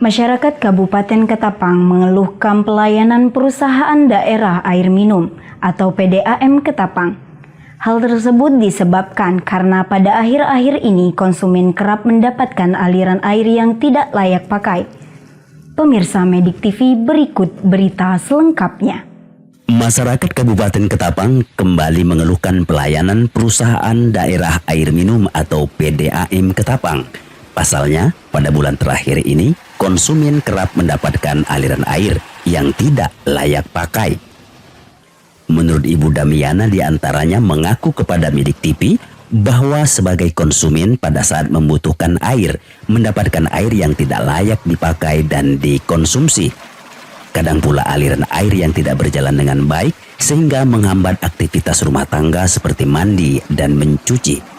Masyarakat Kabupaten Ketapang mengeluhkan pelayanan perusahaan daerah air minum atau PDAM Ketapang. Hal tersebut disebabkan karena pada akhir-akhir ini konsumen kerap mendapatkan aliran air yang tidak layak pakai. Pemirsa Medik TV, berikut berita selengkapnya. Masyarakat Kabupaten Ketapang kembali mengeluhkan pelayanan perusahaan daerah air minum atau PDAM Ketapang. Pasalnya, pada bulan terakhir ini, konsumen kerap mendapatkan aliran air yang tidak layak pakai. Menurut Ibu Damiana diantaranya mengaku kepada Medik TV bahwa sebagai konsumen pada saat membutuhkan air, mendapatkan air yang tidak layak dipakai dan dikonsumsi. Kadang pula aliran air yang tidak berjalan dengan baik sehingga menghambat aktivitas rumah tangga seperti mandi dan mencuci.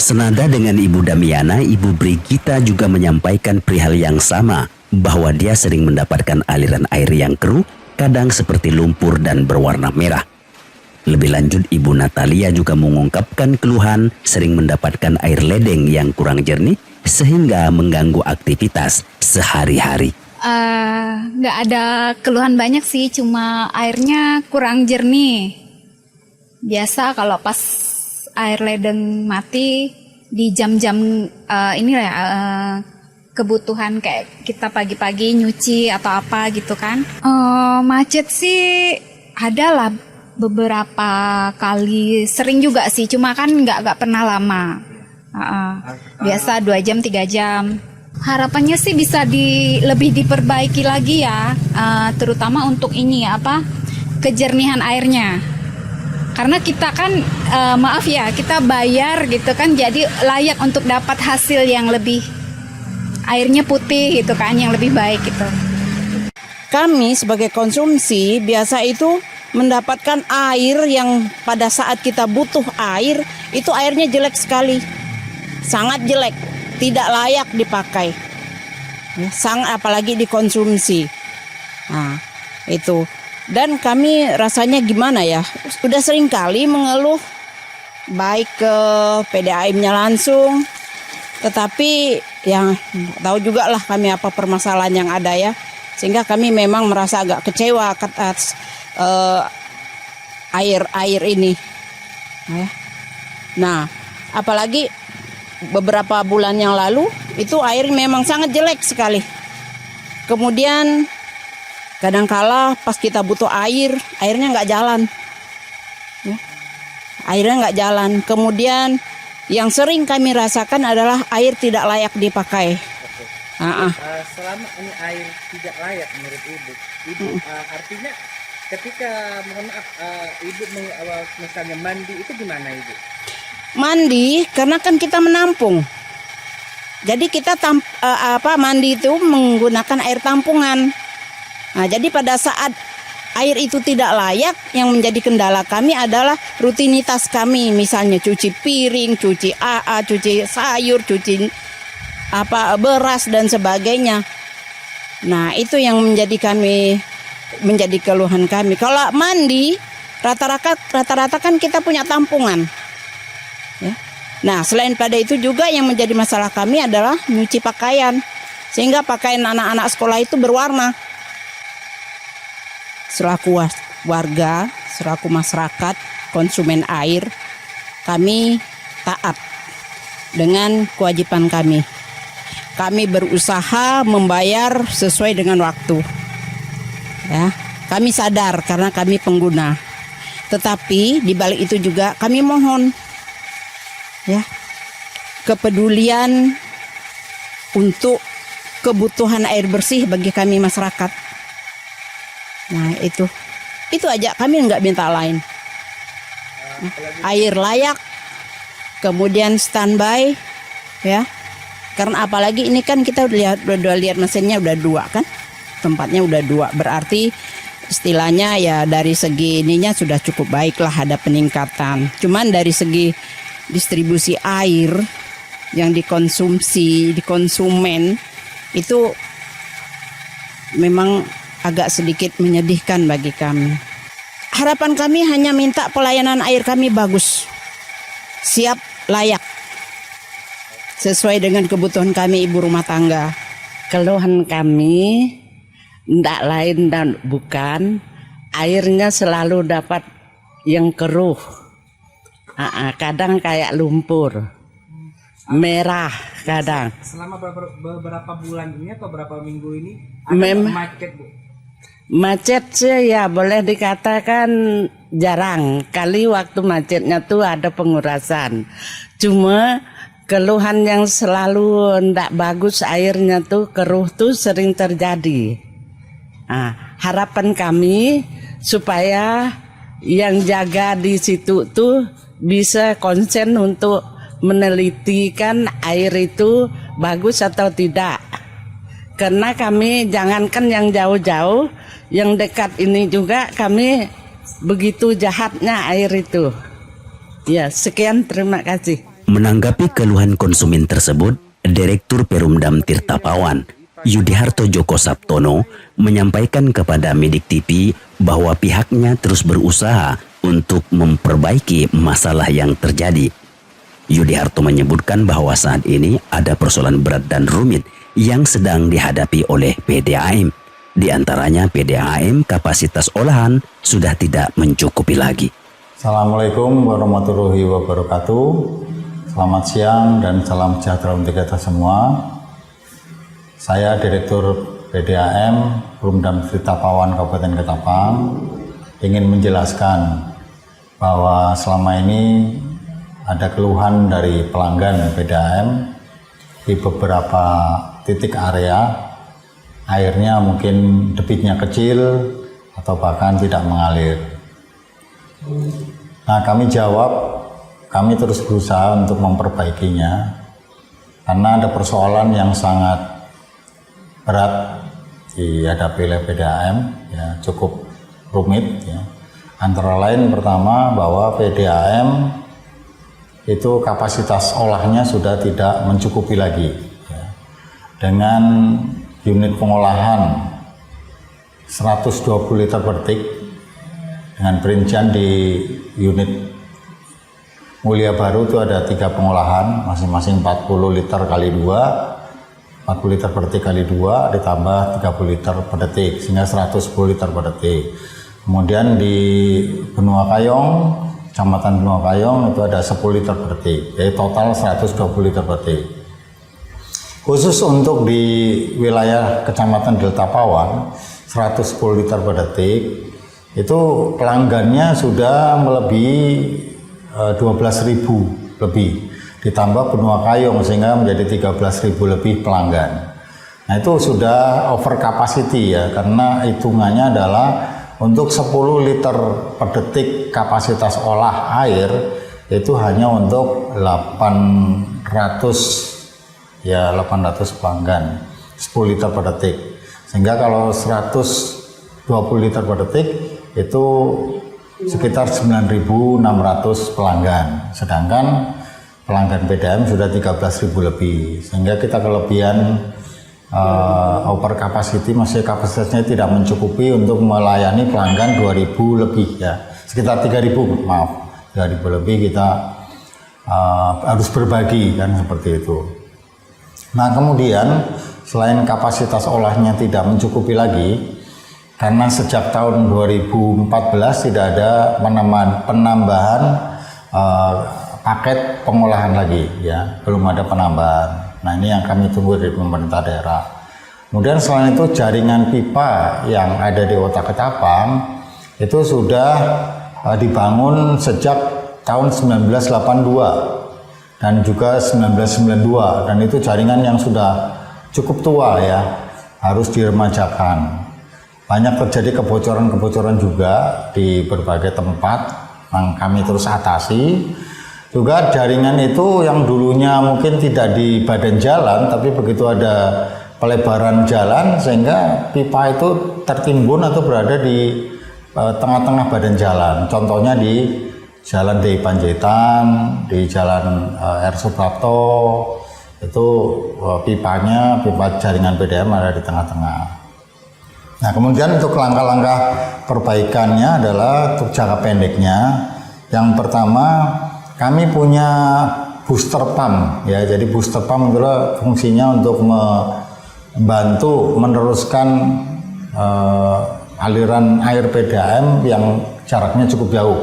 Senada dengan Ibu Damiana, Ibu Brigita juga menyampaikan perihal yang sama, bahwa dia sering mendapatkan aliran air yang keruh, kadang seperti lumpur dan berwarna merah. Lebih lanjut, Ibu Natalia juga mengungkapkan keluhan sering mendapatkan air ledeng yang kurang jernih, sehingga mengganggu aktivitas sehari-hari. Nggak ada keluhan banyak sih, cuma airnya kurang jernih. Biasa kalau pas air ledeng mati di jam-jam kebutuhan kayak kita pagi-pagi nyuci atau apa gitu kan. Macet sih ada lah beberapa kali, sering juga sih, cuma kan nggak pernah lama. Biasa 2 jam 3 jam. Harapannya sih bisa lebih diperbaiki lagi ya, terutama untuk kejernihan airnya. Karena kita kan, kita bayar gitu kan, jadi layak untuk dapat hasil yang lebih, airnya putih gitu kan, yang lebih baik gitu. Kami sebagai konsumsi biasa itu mendapatkan air yang pada saat kita butuh air, itu airnya jelek sekali. Sangat jelek, tidak layak dipakai. Apalagi dikonsumsi. Nah, itu. Dan kami rasanya gimana ya, sudah sering kali mengeluh baik ke PDAM-nya langsung, tetapi yang tahu juga lah kami apa permasalahan yang ada ya, sehingga kami memang merasa agak kecewa atas air ini. Nah, apalagi beberapa bulan yang lalu itu air memang sangat jelek sekali. Kemudian kadangkala pas kita butuh air, airnya nggak jalan. Airnya nggak jalan. Kemudian yang sering kami rasakan adalah air tidak layak dipakai. Selama ini air tidak layak menurut Ibu, artinya ketika Ibu misalnya mandi itu gimana Ibu? Mandi karena kan kita menampung. Jadi kita mandi itu menggunakan air tampungan. Nah, jadi pada saat air itu tidak layak, yang menjadi kendala kami adalah rutinitas kami, misalnya cuci piring, cuci cuci sayur, cuci beras dan sebagainya. Nah, itu yang menjadi keluhan kami. Kalau mandi rata-rata kan kita punya tampungan. Ya. Nah, selain pada itu juga yang menjadi masalah kami adalah nyuci pakaian, sehingga pakaian anak-anak sekolah itu berwarna. Selaku warga, selaku masyarakat, konsumen air, kami taat dengan kewajiban kami. Kami berusaha membayar sesuai dengan waktu. Ya, kami sadar karena kami pengguna. Tetapi di balik itu juga kami mohon ya kepedulian untuk kebutuhan air bersih bagi kami masyarakat. Nah, itu aja, kami nggak minta lain. Air layak, kemudian standby, ya. Karena apalagi ini kan kita udah lihat mesinnya udah 2 kan, tempatnya udah 2, berarti istilahnya ya dari segi ininya sudah cukup baik lah, ada peningkatan. Cuman dari segi distribusi air yang dikonsumsi di konsumen Itu memang agak sedikit menyedihkan bagi kami. Harapan kami hanya minta pelayanan air kami bagus, siap, layak, sesuai dengan kebutuhan kami ibu rumah tangga. Keluhan kami tidak lain dan bukan airnya selalu dapat yang keruh. Kadang kayak lumpur, merah kadang. Selama beberapa bulan ini atau berapa minggu ini macet, Bu? Macet sih ya boleh dikatakan jarang. Kali waktu macetnya tuh ada pengurasan. Cuma keluhan yang selalu tidak bagus airnya tuh keruh tuh sering terjadi. Harapan kami supaya yang jaga di situ tuh bisa konsen untuk menelitikan air itu bagus atau tidak. Karena kami jangankan yang jauh-jauh, yang dekat ini juga kami begitu jahatnya air itu. Ya, sekian, terima kasih. Menanggapi keluhan konsumen tersebut, Direktur Perumdam Tirta Pawan, Yudiharto Joko Sabtono, menyampaikan kepada Midik TV bahwa pihaknya terus berusaha untuk memperbaiki masalah yang terjadi. Yudiharto menyebutkan bahwa saat ini ada persoalan berat dan rumit yang sedang dihadapi oleh PDAM. Di antaranya PDAM kapasitas olahan sudah tidak mencukupi lagi. Assalamualaikum warahmatullahi wabarakatuh. Selamat siang dan salam sejahtera untuk kita semua. Saya Direktur PDAM Perumdam Tirta Pawan Kabupaten Ketapang ingin menjelaskan bahwa selama ini ada keluhan dari pelanggan PDAM di beberapa titik area airnya mungkin debitnya kecil atau bahkan tidak mengalir. Nah, kami jawab, kami terus berusaha untuk memperbaikinya karena ada persoalan yang sangat berat dihadapi oleh PDAM, ya, cukup rumit, ya. Antara lain pertama bahwa PDAM itu kapasitas olahnya sudah tidak mencukupi lagi, ya. Dengan unit pengolahan 120 liter per detik, dengan perincian di unit Mulia Baru itu ada 3 pengolahan, masing-masing 40 liter kali 2, 40 liter per detik kali 2, ditambah 30 liter per detik, sehingga 110 liter per detik. Kemudian di Benua Kayong, Kecamatan Benua Kayong itu ada 10 liter per detik, jadi total 120 liter per detik. Khusus untuk di wilayah Kecamatan Delta Pawan, 110 liter per detik, itu pelanggannya sudah melebihi 12.000 lebih, ditambah Benua Kayong sehingga menjadi 13.000 lebih pelanggan. Nah, itu sudah over capacity, ya, karena hitungannya adalah untuk 10 liter per detik kapasitas olah air itu hanya untuk 800 pelanggan, 10 liter per detik. Sehingga kalau 120 liter per detik itu sekitar 9.600 pelanggan, sedangkan pelanggan PDAM sudah 13.000 lebih, sehingga kita kelebihan over capacity, masih kapasitasnya tidak mencukupi untuk melayani pelanggan 2.000 lebih, ya, sekitar 3.000 lebih kita harus berbagi, kan, seperti itu. Nah, kemudian selain kapasitas olahnya tidak mencukupi lagi, karena sejak tahun 2014 tidak ada penambahan paket pengolahan lagi, ya, belum ada penambahan. Nah, ini yang kami tunggu dari pemerintah daerah. Kemudian selain itu jaringan pipa yang ada di Kota Ketapang itu sudah dibangun sejak tahun 1982 dan juga 1992, dan itu jaringan yang sudah cukup tua, ya, harus diremajakan. Banyak terjadi kebocoran-kebocoran juga di berbagai tempat yang kami terus atasi. Juga jaringan itu yang dulunya mungkin tidak di badan jalan, tapi begitu ada pelebaran jalan sehingga pipa itu tertimbun atau berada di tengah-tengah badan jalan. Contohnya di Jalan DI Panjaitan, di Jalan R. Suprapto, Itu pipa jaringan PDAM ada di tengah-tengah. Nah, kemudian untuk langkah-langkah perbaikannya adalah untuk jangka pendeknya. Yang pertama, kami punya booster pump ya. Jadi booster pump adalah fungsinya untuk membantu meneruskan aliran air PDAM yang jaraknya cukup jauh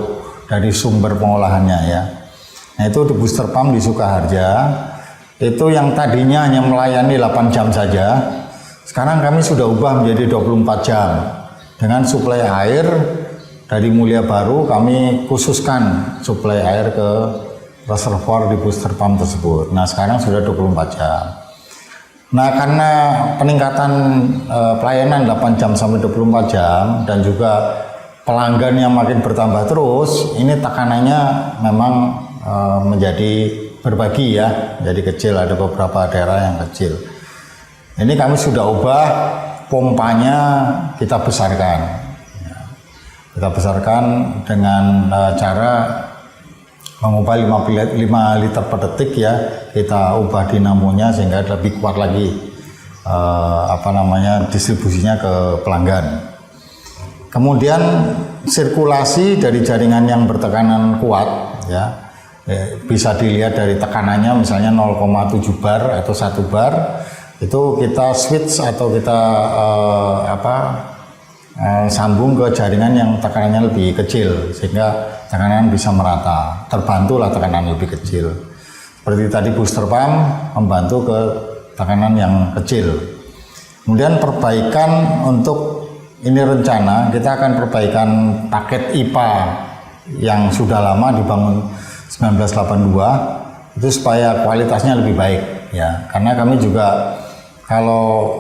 dari sumber pengolahannya ya. Nah, itu di booster pump di Sukaharja. Itu yang tadinya hanya melayani 8 jam saja, sekarang kami sudah ubah menjadi 24 jam. Dengan suplai air dari Mulia Baru, kami khususkan suplai air ke reservoir di booster pump tersebut. Nah, sekarang sudah 24 jam. Nah, karena peningkatan pelayanan 8 jam sampai 24 jam dan juga pelanggan yang makin bertambah terus, ini tekanannya memang menjadi berbagi ya, jadi kecil, ada beberapa daerah yang kecil. Ini kami sudah ubah pompanya, kita besarkan. Kita besarkan dengan cara mengubah 5 liter per detik ya, kita ubah dinamonya sehingga lebih kuat lagi distribusinya ke pelanggan. Kemudian sirkulasi dari jaringan yang bertekanan kuat ya, bisa dilihat dari tekanannya misalnya 0,7 bar atau 1 bar, itu kita switch atau kita sambung ke jaringan yang tekanannya lebih kecil sehingga tekanan bisa merata, terbantulah tekanan lebih kecil. Seperti tadi booster pump membantu ke tekanan yang kecil. Kemudian perbaikan untuk ini rencana kita akan perbaikan paket IPA yang sudah lama dibangun 1982 itu supaya kualitasnya lebih baik ya, karena kami juga kalau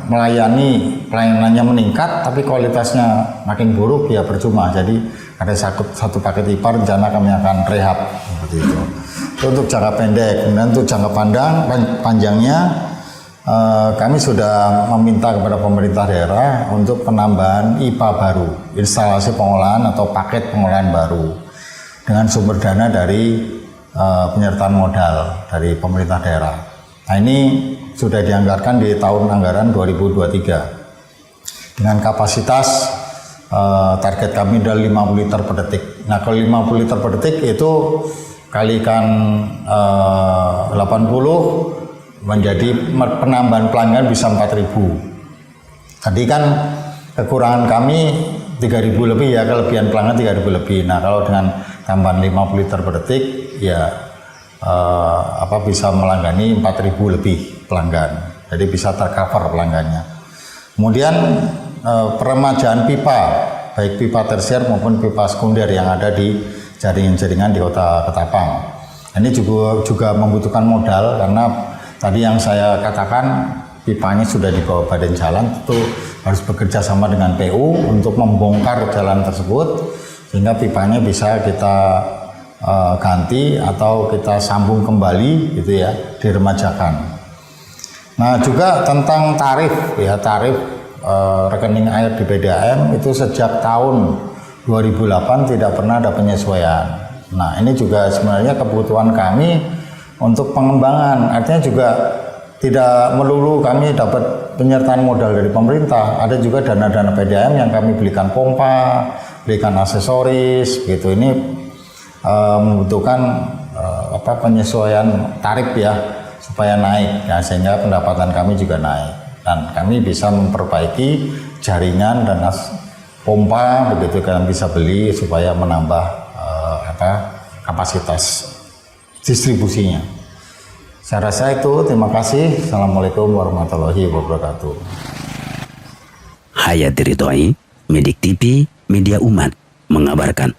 pelayanannya meningkat tapi kualitasnya makin buruk ya percuma. Jadi ada satu paket IPA rencana kami akan rehab seperti itu. Itu untuk jangka pendek. Kemudian untuk jangka panjangnya kami sudah meminta kepada pemerintah daerah untuk penambahan IPA baru, instalasi pengolahan atau paket pengolahan baru dengan sumber dana dari penyertaan modal dari pemerintah daerah. Nah, ini sudah dianggarkan di tahun anggaran 2023 dengan kapasitas target kami adalah 50 liter per detik. Nah, kalau 50 liter per detik itu kalikan 80 menjadi penambahan pelanggan bisa 4.000. Tadi kan kekurangan kami 3.000 lebih ya, kelebihan pelanggan 3.000 lebih. Nah, kalau dengan tambahan 50 liter per detik ya bisa melanggani 4.000 lebih pelanggan. Jadi bisa tercover pelanggannya. Kemudian peremajaan pipa, baik pipa tersier maupun pipa sekunder yang ada di jaringan-jaringan di Kota Ketapang. Ini juga membutuhkan modal karena tadi yang saya katakan pipanya sudah di bawah badan jalan, itu harus bekerja sama dengan PU untuk membongkar jalan tersebut sehingga pipanya bisa kita ganti atau kita sambung kembali gitu ya, diremajakan. Nah, juga tentang tarif ya, tarif rekening air di PDAM itu sejak tahun 2008 tidak pernah ada penyesuaian. Nah, ini juga sebenarnya kebutuhan kami untuk pengembangan, artinya juga tidak melulu kami dapat penyertaan modal dari pemerintah, ada juga dana-dana PDAM yang kami belikan pompa, belikan aksesoris gitu. Ini membutuhkan penyesuaian tarif ya supaya naik ya, sehingga pendapatan kami juga naik dan kami bisa memperbaiki jaringan dan pompa begitu, kalian bisa beli supaya menambah kapasitas distribusinya. Saya rasa itu, terima kasih. Assalamualaikum warahmatullahi wabarakatuh. Hayati Ridhoi, Medik TV, Media Umat mengabarkan.